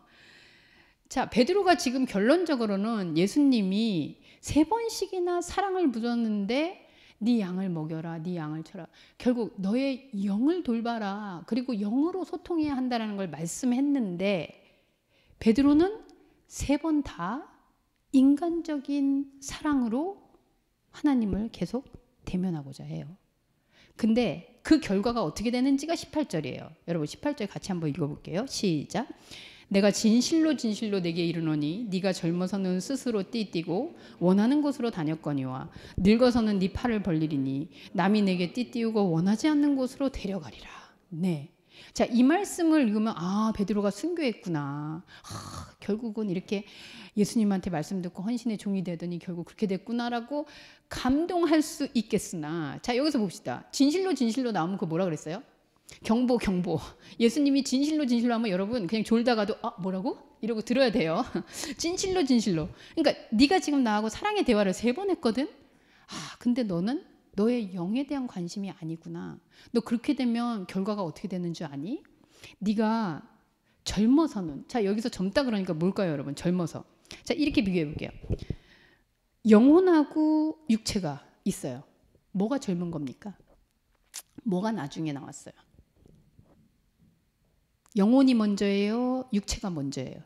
자, 베드로가 지금 결론적으로는 예수님이 3번씩이나 사랑을 부었는데 네 양을 먹여라, 네 양을 쳐라. 결국 너의 영을 돌봐라. 그리고 영으로 소통해야 한다는 걸 말씀했는데, 베드로는 3번 다 인간적인 사랑으로 하나님을 계속 대면하고자 해요. 근데 그 결과가 어떻게 되는지가 18절이에요. 여러분 18절 같이 한번 읽어볼게요. 시작. 내가 진실로 진실로 내게 이르노니 네가 젊어서는 스스로 띠띠고 원하는 곳으로 다녔거니와 늙어서는 네 팔을 벌리리니 남이 내게 띠띠우고 원하지 않는 곳으로 데려가리라. 네. 자, 이 말씀을 읽으면 아, 베드로가 순교했구나. 결국은 이렇게 예수님한테 말씀 듣고 헌신의 종이 되더니 결국 그렇게 됐구나라고 감동할 수 있겠으나, 자 여기서 봅시다. 진실로 진실로 나오면 그 뭐라 그랬어요? 경보 경보. 예수님이 진실로 진실로 하면 여러분 그냥 졸다가도 아 뭐라고? 이러고 들어야 돼요. 진실로 진실로. 그러니까 네가 지금 나하고 사랑의 대화를 3번 했거든. 아 근데 너는 너의 영에 대한 관심이 아니구나. 너 그렇게 되면 결과가 어떻게 되는 줄 아니? 네가 젊어서는, 자 여기서 젊다 그러니까 뭘까요 여러분? 젊어서. 자 이렇게 비교해 볼게요. 영혼하고 육체가 있어요. 뭐가 젊은 겁니까? 뭐가 나중에 나왔어요? 영혼이 먼저예요? 육체가 먼저예요?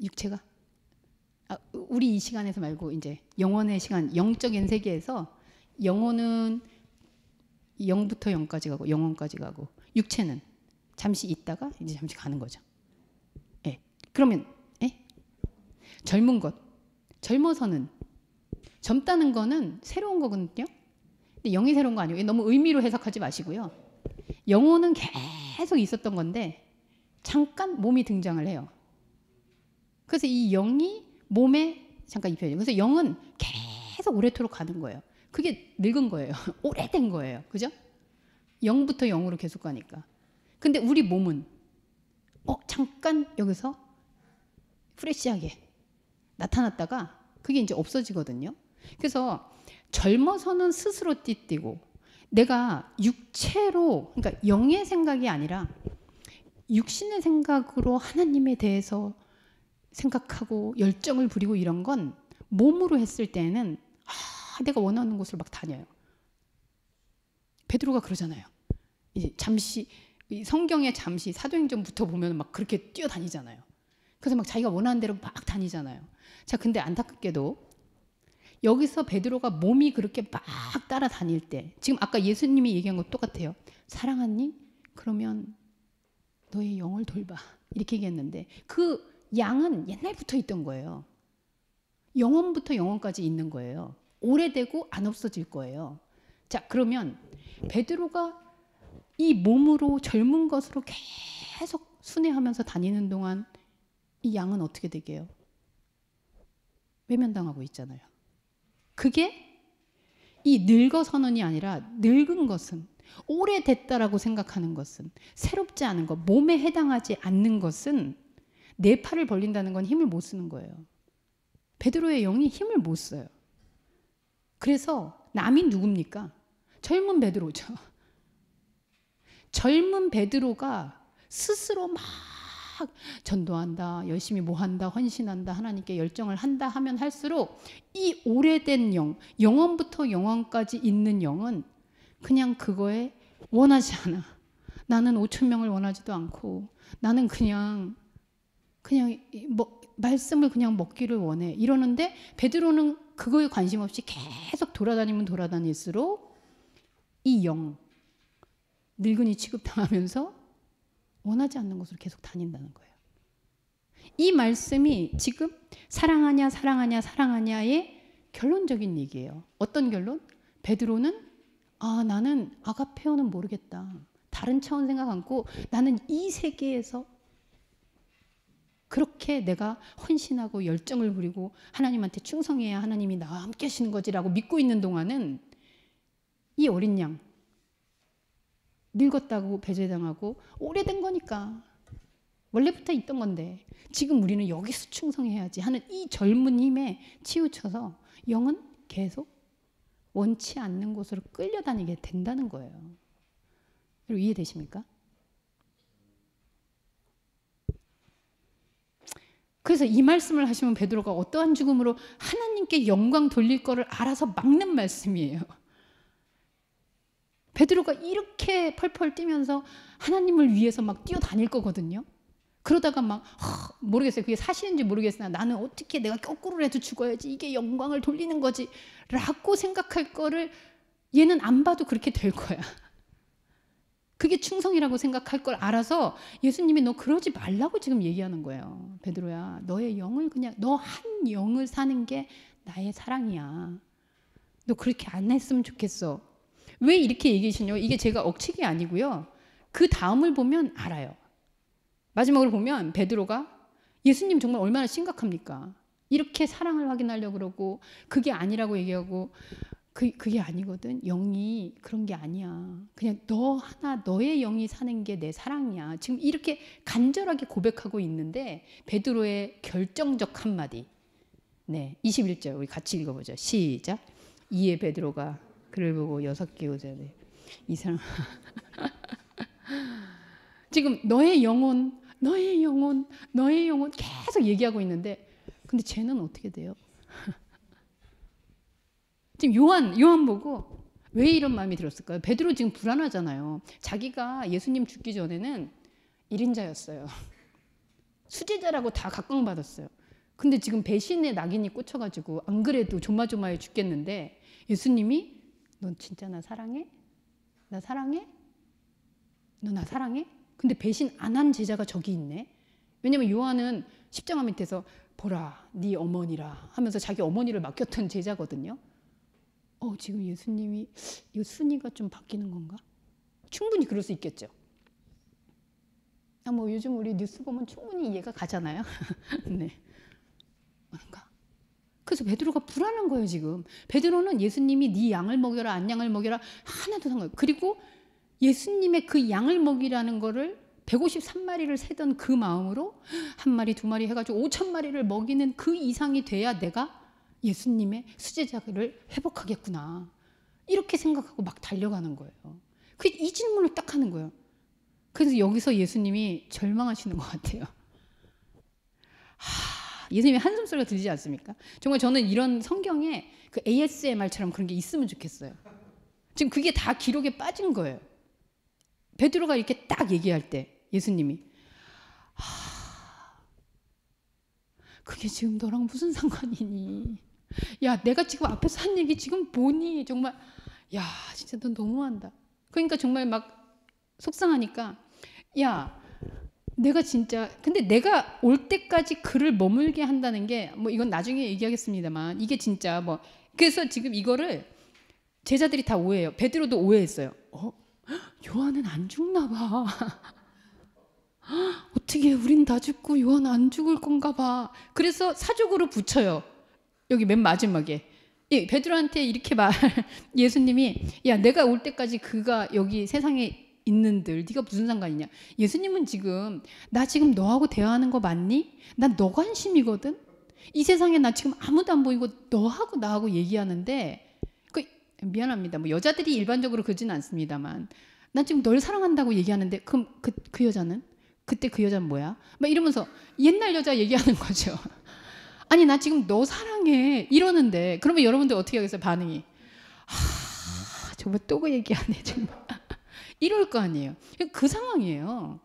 육체가? 아, 우리 이 시간에서 말고 이제 영혼의 시간, 영적인 세계에서 영혼은 0부터 0까지 가고 영혼까지 가고, 육체는 잠시 있다가 이제 잠시 가는 거죠. 예. 그러면 예? 젊은 것, 젊어서는, 젊다는 거는 새로운 거거든요. 근데 영이 새로운 거 아니고 너무 의미로 해석하지 마시고요. 영혼은 계속 있었던 건데 잠깐 몸이 등장을 해요. 그래서 이 영이 몸에 잠깐 입혀져요. 그래서 영은 계속 오래도록 가는 거예요. 그게 늙은 거예요. 오래된 거예요. 그죠? 0부터 0으로 계속 가니까. 근데 우리 몸은 잠깐 여기서 프레시하게 나타났다가 그게 이제 없어지거든요. 그래서 젊어서는 스스로 띠띠고, 내가 육체로, 그러니까 영의 생각이 아니라 육신의 생각으로 하나님에 대해서 생각하고 열정을 부리고 이런 건 몸으로 했을 때는 내가 원하는 곳을 막 다녀요. 베드로가 그러잖아요. 이제 잠시 성경에 잠시 사도행전부터 보면 막 그렇게 뛰어다니잖아요. 그래서 막 자기가 원하는 대로 막 다니잖아요. 자, 근데 안타깝게도 여기서 베드로가 몸이 그렇게 막 따라다닐 때, 지금 아까 예수님이 얘기한 거 똑같아요. 사랑하니? 그러면 너의 영을 돌봐. 이렇게 얘기했는데 그 양은 옛날부터 있던 거예요. 영혼부터 영혼까지 있는 거예요. 오래되고 안 없어질 거예요. 자, 그러면 베드로가 이 몸으로 젊은 것으로 계속 순회하면서 다니는 동안 이 양은 어떻게 되게요? 외면당하고 있잖아요. 그게 이 늙어서는이 아니라 늙은 것은, 오래됐다라고 생각하는 것은, 새롭지 않은 것, 몸에 해당하지 않는 것은, 내 팔을 벌린다는 건 힘을 못 쓰는 거예요. 베드로의 영이 힘을 못 써요. 그래서 남이 누굽니까? 젊은 베드로죠. 젊은 베드로가 스스로 막 전도한다, 열심히 뭐 한다, 헌신한다, 하나님께 열정을 한다 하면 할수록 이 오래된 영, 영원부터 영원까지 있는 영은 그냥 그거에 원하지 않아. 나는 5천 명을 원하지도 않고 나는 그냥 말씀을 그냥 먹기를 원해. 이러는데 베드로는 그거에 관심 없이 계속 돌아다니면 돌아다닐수록 이 영, 늙은이 취급당하면서 원하지 않는 곳으로 계속 다닌다는 거예요. 이 말씀이 지금 사랑하냐 사랑하냐 사랑하냐의 결론적인 얘기예요. 어떤 결론? 베드로는 나는 아가페오는 모르겠다. 다른 차원 생각 않고 나는 이 세계에서 그렇게 내가 헌신하고 열정을 부리고 하나님한테 충성해야 하나님이 나와 함께 하시는 거지라고 믿고 있는 동안은 이 어린 양, 늙었다고 배제당하고 오래된 거니까 원래부터 있던 건데 지금 우리는 여기서 충성해야지 하는 이 젊은 힘에 치우쳐서 영은 계속 원치 않는 곳으로 끌려다니게 된다는 거예요. 여러분 이해되십니까? 그래서 이 말씀을 하시면 베드로가 어떠한 죽음으로 하나님께 영광 돌릴 거를 알아서 막는 말씀이에요. 베드로가 이렇게 펄펄 뛰면서 하나님을 위해서 막 뛰어다닐 거거든요. 그러다가 막 모르겠어요. 그게 사실인지 모르겠으나 나는 어떻게 내가 거꾸로라도 죽어야지 이게 영광을 돌리는 거지 라고 생각할 거를 얘는 안 봐도 그렇게 될 거야. 그게 충성이라고 생각할 걸 알아서 예수님이 너 그러지 말라고 지금 얘기하는 거예요. 베드로야, 너의 영을 그냥 너 한 영을 사는 게 나의 사랑이야. 너 그렇게 안 했으면 좋겠어. 왜 이렇게 얘기하시냐고. 이게 제가 억측이 아니고요. 그 다음을 보면 알아요. 마지막으로 보면 베드로가 예수님 정말 얼마나 심각합니까? 이렇게 사랑을 확인하려고 그러고 그게 아니라고 얘기하고 그게 아니거든. 영이 그런 게 아니야. 그냥 너 하나 너의 영이 사는 게 내 사랑이야. 지금 이렇게 간절하게 고백하고 있는데 베드로의 결정적 한마디. 네, 21절 우리 같이 읽어보죠. 시작. 이에 베드로가 그를 보고 6개 오전에 이 사람 지금 너의 영혼 너의 영혼 너의 영혼 계속 얘기하고 있는데 근데 쟤는 어떻게 돼요? 지금 요한 보고 왜 이런 마음이 들었을까요? 베드로 지금 불안하잖아요. 자기가 예수님 죽기 전에는 1인자였어요. 수제자라고 다 각광받았어요. 근데 지금 배신의 낙인이 꽂혀가지고 안 그래도 조마조마해 죽겠는데 예수님이 넌 진짜 나 사랑해? 나 사랑해? 너 나 사랑해? 근데 배신 안 한 제자가 저기 있네. 왜냐면 요한은 십자가 밑에서 보라 네 어머니라 하면서 자기 어머니를 맡겼던 제자거든요. 지금 예수님이 이 순위가 좀 바뀌는 건가? 충분히 그럴 수 있겠죠. 뭐 요즘 우리 뉴스 보면 충분히 이해가 가잖아요. 네. 뭔가. 그래서 베드로가 불안한 거예요 지금. 베드로는 예수님이 네 양을 먹여라 안 양을 먹여라 하나도 상관. 그리고 예수님의 그 양을 먹이라는 거를 153마리를 세던 그 마음으로 한 마리 두 마리 해가지고 5,000마리를 먹이는 그 이상이 돼야 내가 예수님의 수제자를 회복하겠구나. 이렇게 생각하고 막 달려가는 거예요. 이 질문을 딱 하는 거예요. 그래서 여기서 예수님이 절망하시는 것 같아요. 예수님의 한숨소리가 들리지 않습니까? 정말 저는 이런 성경에 그 ASMR처럼 그런 게 있으면 좋겠어요. 지금 그게 다 기록에 빠진 거예요. 베드로가 이렇게 딱 얘기할 때 예수님이 그게 지금 너랑 무슨 상관이니? 야 내가 지금 앞에서 한 얘기 지금 보니 정말 야 진짜 너 너무한다. 그러니까 정말 막 속상하니까 야 내가 진짜 근데 내가 올 때까지 그를 머물게 한다는 게 뭐 이건 나중에 얘기하겠습니다만 이게 진짜 뭐 그래서 지금 이거를 제자들이 다 오해해요. 베드로도 오해했어요. 요한은 안 죽나 봐. 어떻게 우린 다 죽고 요한 안 죽을 건가 봐. 그래서 사족으로 붙여요. 여기 맨 마지막에 베드로한테 이렇게 예수님이 야 내가 올 때까지 그가 여기 세상에 있는들 네가 무슨 상관이냐. 예수님은 지금 나 지금 너하고 대화하는 거 맞니? 난 너 관심이거든. 이 세상에 나 지금 아무도 안 보이고 너하고 나하고 얘기하는데 미안합니다. 뭐 여자들이 일반적으로 그러지는 않습니다만 난 지금 널 사랑한다고 얘기하는데 그럼 그 여자는? 그때 그 여자는 뭐야? 막 이러면서 옛날 여자 얘기하는 거죠. 아니 나 지금 너 사랑해 이러는데 그러면 여러분들 어떻게 하겠어요? 반응이 정말 또 그 얘기하네 정말 이럴 거 아니에요. 그 상황이에요.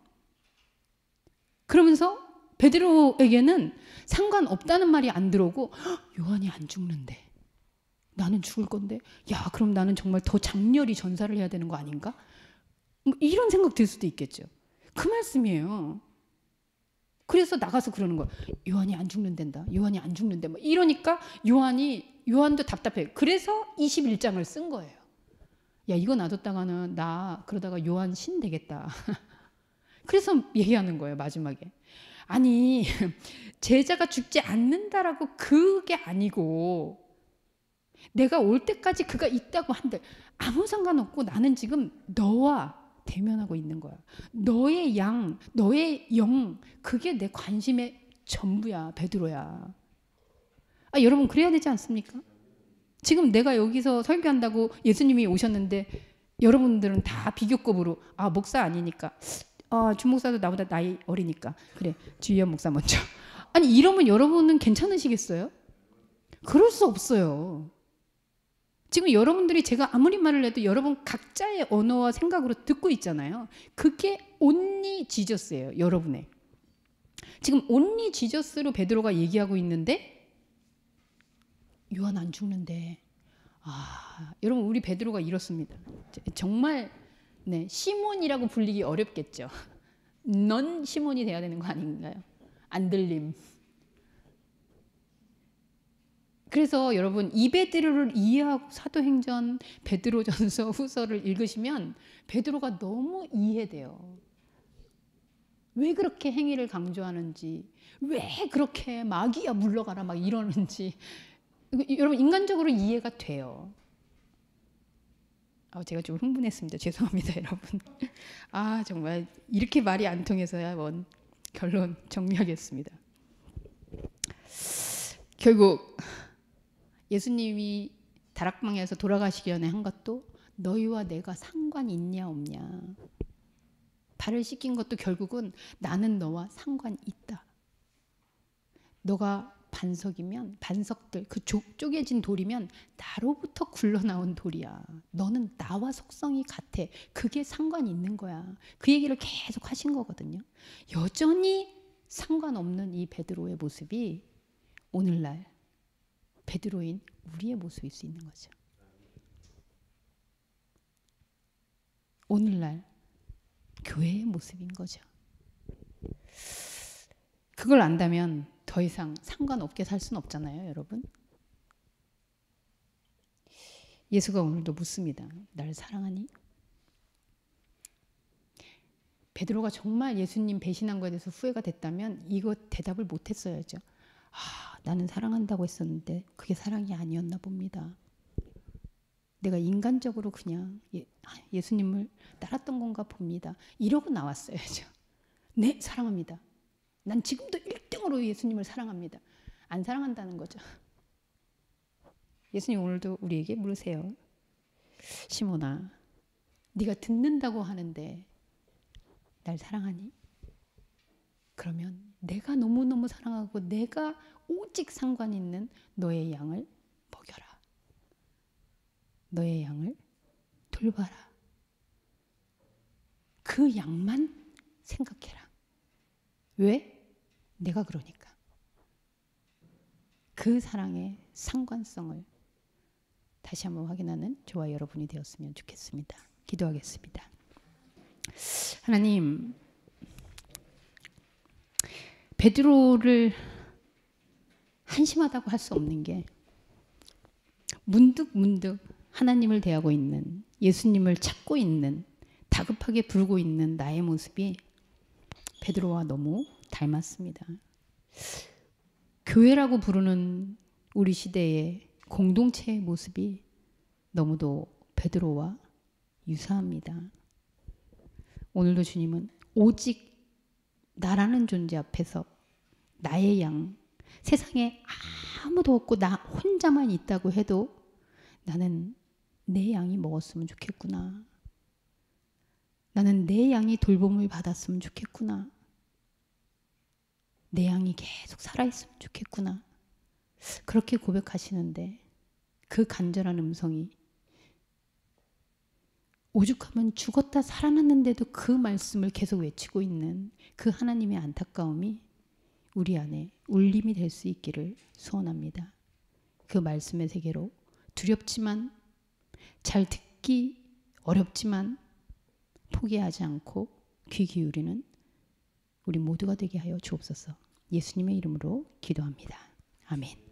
그러면서 베드로에게는 상관없다는 말이 안 들어오고 요한이 안 죽는데 나는 죽을 건데 야 그럼 나는 정말 더 장렬히 전사를 해야 되는 거 아닌가? 뭐 이런 생각 들 수도 있겠죠. 그 말씀이에요. 그래서 나가서 그러는 거야. 요한이 안 죽는단다. 요한이 안 죽는데 뭐 이러니까 요한도 답답해. 그래서 21장을 쓴 거예요. 야 이거 놔뒀다가는 나 그러다가 요한 신 되겠다. 그래서 얘기하는 거예요 마지막에. 아니 제자가 죽지 않는다라고 그게 아니고 내가 올 때까지 그가 있다고 한들 아무 상관없고 나는 지금 너와 대면하고 있는 거야. 너의 양, 너의 영, 그게 내 관심의 전부야, 베드로야. 여러분 그래야 되지 않습니까? 지금 내가 여기서 설교한다고 예수님이 오셨는데 여러분들은 다 비교급으로 목사 아니니까 주 목사도 나보다 나이 어리니까 그래 주희연 목사 먼저. 아니 이러면 여러분은 괜찮으시겠어요? 그럴 수 없어요. 지금 여러분들이 제가 아무리 말을 해도 여러분 각자의 언어와 생각으로 듣고 있잖아요. 그게 온리 지저스예요. 여러분의. 지금 온리 지저스로 베드로가 얘기하고 있는데 요한 안 죽는데 여러분 우리 베드로가 이렇습니다. 정말 시몬이라고 불리기 어렵겠죠. 넌 시몬이 돼야 되는 거 아닌가요? 안 들림. 그래서 여러분 이 베드로를 이해하고 사도행전, 베드로전서, 후서를 읽으시면 베드로가 너무 이해돼요. 왜 그렇게 행위를 강조하는지, 왜 그렇게 마귀야 물러가라 막 이러는지 여러분 인간적으로 이해가 돼요. 제가 좀 흥분했습니다. 죄송합니다, 여러분. 정말 이렇게 말이 안 통해서야 결론 정리하겠습니다. 결국 예수님이 다락방에서 돌아가시기 전에 한 것도 너희와 내가 상관 있냐 없냐. 발을 씻긴 것도 결국은 나는 너와 상관 있다. 너가 반석이면 반석들 그 쪼개진 돌이면 나로부터 굴러나온 돌이야. 너는 나와 속성이 같아. 그게 상관이 있는 거야. 그 얘기를 계속 하신 거거든요. 여전히 상관없는 이 베드로의 모습이 오늘날 베드로인 우리의 모습일 수 있는 거죠. 오늘날 교회의 모습인 거죠. 그걸 안다면 더 이상 상관없게 살 수는 없잖아요, 여러분. 예수가 오늘도 묻습니다. 날 사랑하니? 베드로가 정말 예수님 배신한 거에 대해서 후회가 됐다면 이거 대답을 못했어야죠. 나는 사랑한다고 했었는데 그게 사랑이 아니었나 봅니다. 내가 인간적으로 그냥 예수님을 따랐던 건가 봅니다. 이러고 나왔어야죠. 네, 사랑합니다. 난 지금도 1등으로 예수님을 사랑합니다. 안 사랑한다는 거죠. 예수님 오늘도 우리에게 물으세요. 시몬아, 네가 듣는다고 하는데 날 사랑하니? 그러면 내가 너무너무 사랑하고 내가 오직 상관 있는 너의 양을 먹여라. 너의 양을 돌봐라. 그 양만 생각해라. 왜? 내가 그러니까. 그 사랑의 상관성을 다시 한번 확인하는 저와 여러분이 되었으면 좋겠습니다. 기도하겠습니다. 하나님, 베드로를 한심하다고 할 수 없는 게 문득 하나님을 대하고 있는, 예수님을 찾고 있는, 다급하게 부르고 있는 나의 모습이 베드로와 너무 닮았습니다. 교회라고 부르는 우리 시대의 공동체의 모습이 너무도 베드로와 유사합니다. 오늘도 주님은 오직 나라는 존재 앞에서 나의 양, 세상에 아무도 없고 나 혼자만 있다고 해도 나는 내 양이 먹었으면 좋겠구나. 나는 내 양이 돌봄을 받았으면 좋겠구나. 내 양이 계속 살아있으면 좋겠구나. 그렇게 고백하시는데 그 간절한 음성이 오죽하면 죽었다 살아났는데도 그 말씀을 계속 외치고 있는 그 하나님의 안타까움이 우리 안에 울림이 될 수 있기를 소원합니다. 그 말씀의 세계로 두렵지만 잘 듣기 어렵지만 포기하지 않고 귀 기울이는 우리 모두가 되게 하여 주옵소서. 예수님의 이름으로 기도합니다. 아멘.